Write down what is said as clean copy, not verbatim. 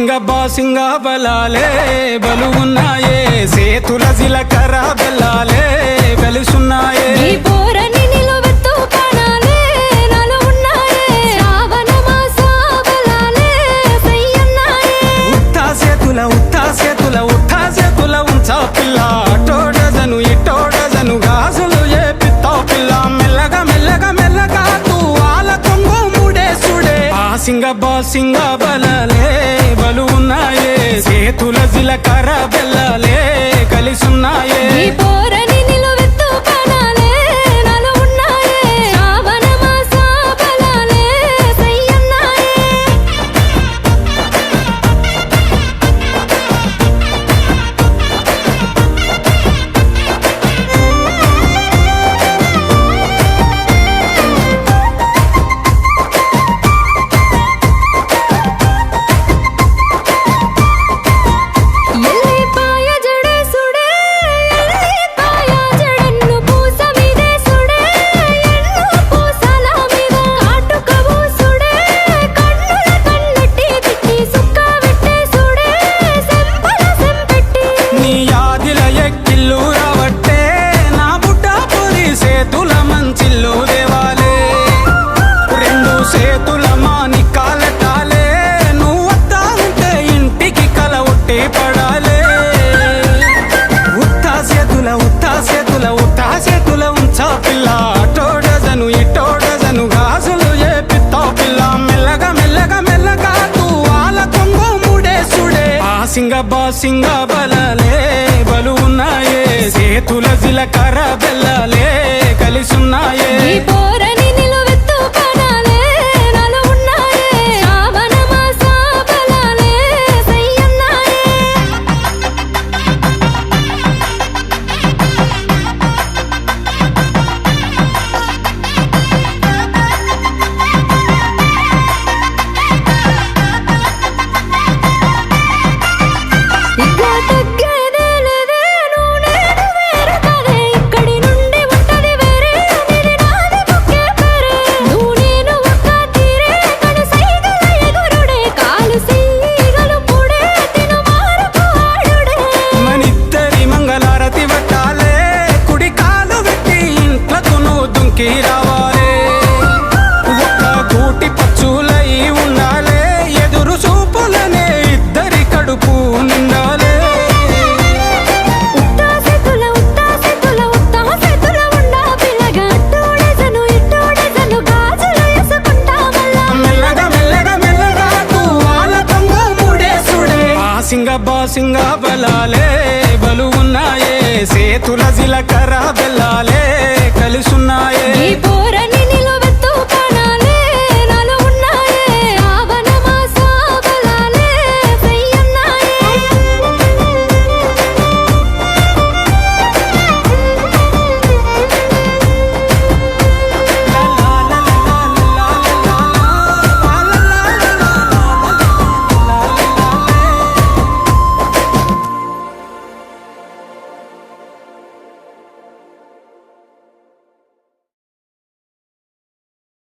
బాసింగ బలాలే బలు ఉన్నాయే సేతుల జిలకర బెల్లాలే వెలుసున్నాయే పిల్ల అటోడజను ఇటోడజను గాజులు ఏ పిత్తావు పిల్ల మెల్లగా మెల్లగా మెల్లగా తూ ఆల కొంగు ముడేసుడే బాసింగ బలాలే బలు ఉన్నాయే సేతుల జిలకర బెల్లాలే కలిసున్నాయే బాసింగ బలాలే బలు ఉన్నాయే సేతుల జిలకర బెల్లాలే కలిసున్నాయే రావాలే ఒక్క గూటి పచ్చులై ఉండాలే ఎదురు చూపులనే ఇద్దరి కడుపు నిండాలే మెల్లగా మెల్లగా మెల్లగా తూవాల కొంగు ముడేసుడే బాసింగ బలాలే బలు ఉన్నాయే సేతుల జిలకర బెల్లాలే కలిసున్నాయే